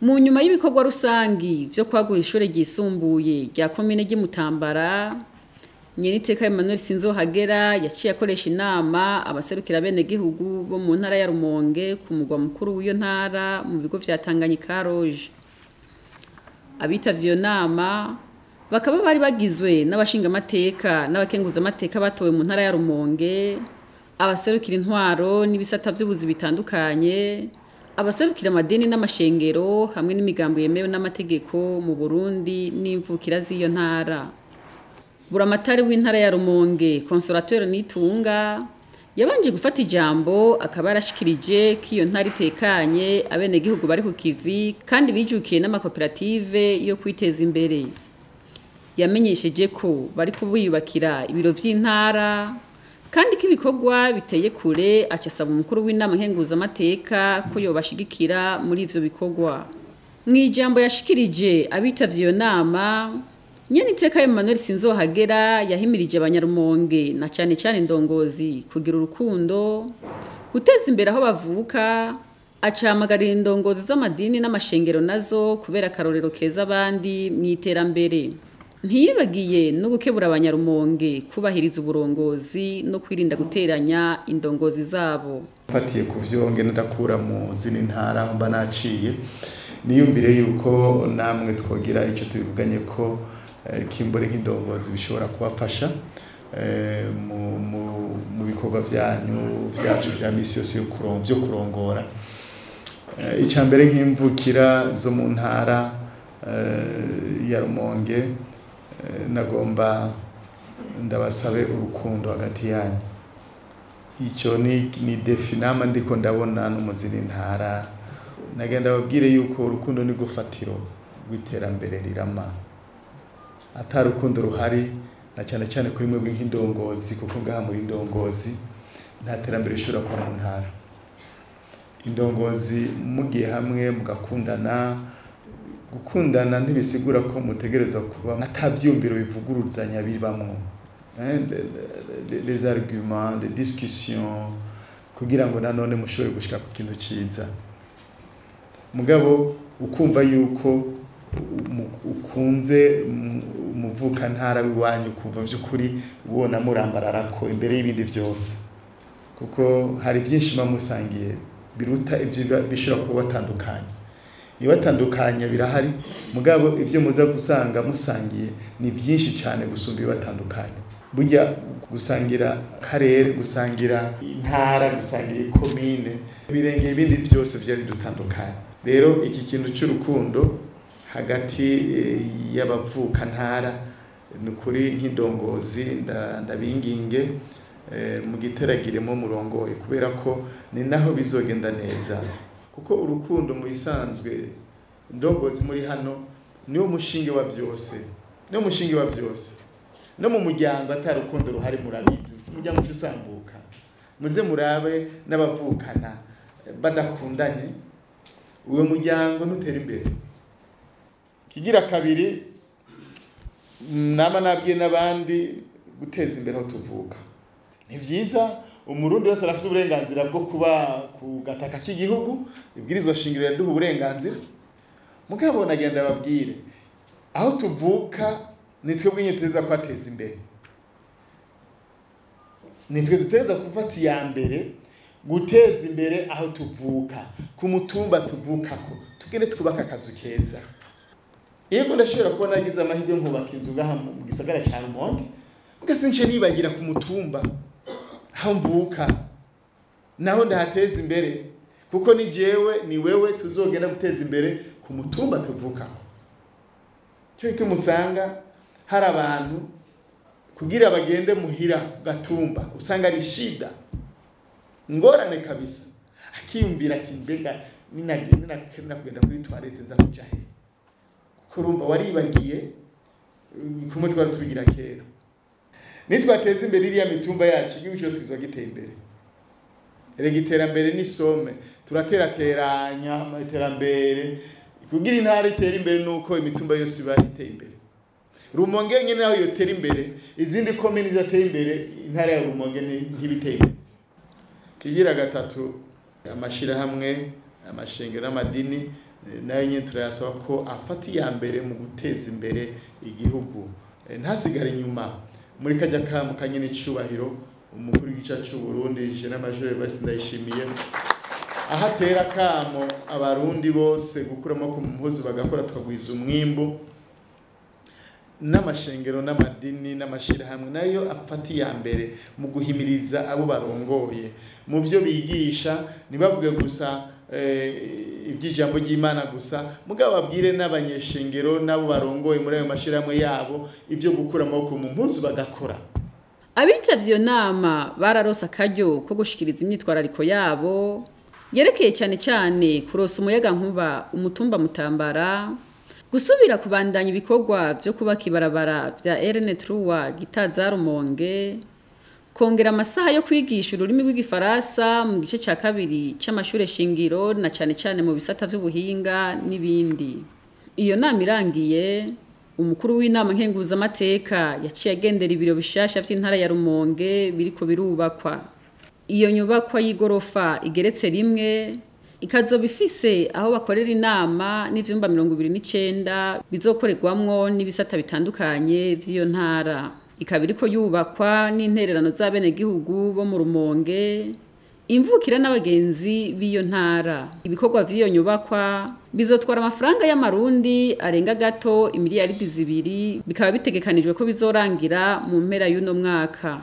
Mu nyuma y'ibikorwa rusangi byo kwagura ishure ryisumbuye rya komine Mutambara, Nyeniteka Emmanuel SINZOHAGERA yaciye akoresha inama abaserukira abenegihugu bo mu ntara ya Rumonge ku murwa mukuru w'iyo ntara mu bigo vya Tanganyika Lodge. Abitavye iyo nama bakaba bari bagizwe n'abashingamateka n'abakenguzamateka batowe mu ntara ya Rumonge, abaserukira intwaro n'ibisata vy'ubuzi bitandukanye, abaserukira amadini n'amashengero hamwe n'imigambo yemewe n'amategeko mu Burundi n'imvukira z'iyo ntara. Buramatari w'intara ya Rumonge, Consolateur NITUNGA, yabanje gufata ijambo akaba yarashikirije ko iyo ntara itekanye abenegihugu bari ku kivi kandi bijukiye n'amakoperative yo kwiteza imbere. Yamenyesheje ko bari kubuyubakira ibiro vy'intara kandi ko ibikorwa biteye kure, acasaba umukuru w'inama Nkenguzamateka ko yobashigikira muri ivyo bikorwa. Mwijambo yashikirije abitavye iyo nama, Nyeniteka Emmanuel SINZOHAGERA yahimirije abanyarumonge na cyane indongozi kugira urukundo, guteza imbere aho bavuka, acahamagarira indongozi z'amadini n'amashengero nazo kubera akarorero keza abandi mu iterambere. Ntiyibagiye no gukebura abanyarumonge kubahiriza uburongozi no kwirinda guteranya indongozi zabo. Fatiye ku vyo ngene ndakura mu zini ntara mba naciye, niyumvire yuko namwe twogira ico tubivuganye ko kimbore nk'indongozi bishobora kubafasha mu bikorwa byanyu byacu bya misi yose yo kurongora. Icambere nk'imvukira zo mu ntara ya Rumonge, nagomba ndabasabe urukundo hagati yanyu. Icyo ni definama ndiko ndabona no mu zindi ntara. Nagenda babwire yuko urukundo ni gufatiro rw'iterambere rirama. Atari urukundo ruhari na cyane kuri mwe nk'indongozi, kuko ngaha muri indongozi nta terambere rishobora kuba mu ntara. Indongozi mugiye hamwe mugakundana, gukundana ntibisigura ko mutegereza kuba atavyumviro bivuguruzanya bibamwo, les arguments, les discussions, kugira ngo nanone mushobore gushika ku kintu ciza. Mugabo ukumva yuko ukunze umuvuka ntara wiwanyu, kuva vy'ukuri ubona murambararako imbere y'ibindi vyose, kuko hari byinshi bamusangiye biruta ivyo bishobora kuba batandukanye. Iyo batandukanye birahari, mugabo ivyo muza gusanga musangiye ni byinshi cyane gusumba batandukanye. Burya gusangira karere, gusangira intara, gusangira komine birengeye ibindi byose byo bidutandukanye. Rero iki kintu cy'urukundo hagati y'abavuka ntara nukuri nk'indongozi ndabinginge mugiteragiremo murongoye, kubera ko ni naho bizogenda neza. Kuko urukundo mu bisanzwe indongozi muri hano niwo mushinge wa byose, no mu muryango atari urukundo ruhari murabizi, umuryango usambuka. Muze murabe n'abavukana badakundanye, uwo muryango ntutera imbere. Kigira kabiri, nama nabwiye n'abandi guteza imbere aho tuvuka. Ni vyiza umurundi wese arafite uburenganzira bwo kuba ku gataka k'igihugu, ibwirizwa shingiro yaduha uburenganzira. Mugabo nagenda babwire aho tuvuka nitwe bw'inyeteza kwateza imbere, nitwe duteza gufata iya mbere guteza imbere aho tuvuka, ku mutumba tuvukako tugende twubaka akazu keza. Yego ndashobora kuba nagize amahirwe nkubaka inzu ngaha mu gisagara cya Rumonge, mugasince nibagira ku mutumba aho mvuka naho ndahateza imbere, kuko ni jewe ni wewe tuzogenda guteza imbere ku mutumba tuvukako. Cyo gituma usanga hari abantu kugira bagende muhira gatumba usanga ari shida, ngorane kabisa. Akiyumvira ati mbega nina kugenda kuri toilette nza kuja he, kurumva waribagiye kumwe twari tubigira kera. Nitwateza imbere iriya mitumba yacu, igihugu cyose kizogitera imbere. Erega iterambere ni some, turaterateranya iterambere kugira intara itera imbere, nuko imitumba yose iba itera imbere. Rumonge nyene naho yotera imbere, izindi komine zatera imbere, intara ya Rumonge ntibitera imbere. Kigira gatatu, amashira hamwe amashengero n'amadini nayo nyine turayasaba ko afata iya mbere mu guteza imbere igihugu, ntasigare inyuma muri kajya kamu ka Nyenicubahiro umukuru w'igihugu cy'u Burundi Major Basi Ndayishimiye ahatera kamo abarundi bose gukuramo ku mpuzu bagakora tukagwiza umwimbo, n'amashengero n'amadini n'amashirahamwe nayo afata iya mbere mu guhimiriza abo barongoye mu byo bigisha, ntibavuge gusa iby'ijambo ry'Imana gusa, mugabo babwire n'abanyeshengero n'abo barongoye muri ayo mashirahamwe yabo ibyo gukura amaboko mu mpuzu bagakora. Abitavye iyo nama bararosa akaryo ko gushikiriza imyitwarariko yabo yerekeye cyane cyane kurosa umuyaga nkuba umutumba Mutambara, gusubira kubandanya ibikorwa byo kubaka ibarabara vya RN3 gitaza Rumonge, kongera amasaha yo kwigisha ururimi rw'igifaransa mu gice cya kabiri cy'amashure shingiro na cyane cyane mu bisata vy'ubuhinga n'ibindi. Iyo nama irangiye, umukuru w'inama Nkenguzamateka yaciye agendera ibiro bishasha vy'intara ya Rumonge biriko birubakwa. Iyo nyubakwa y'igorofa igeretse rimwe ikazoba ifise aho bakorera inama n'ivyumba 29 bizokorerwamwo n'ibisata bitandukanye vy'iyo ntara. Ikaba iriko yubakwa n'intererano z'abenegihugu bo mu Rumonge, imvukira n'abagenzi b'iyo ntara. Ibikorwa vy'iyo nyubakwa bizotwara amafaranga y'amarundi arenga gato imiliyaridi 2, bikaba bitegekanijwe ko bizorangira mu mpera y'uno mwaka.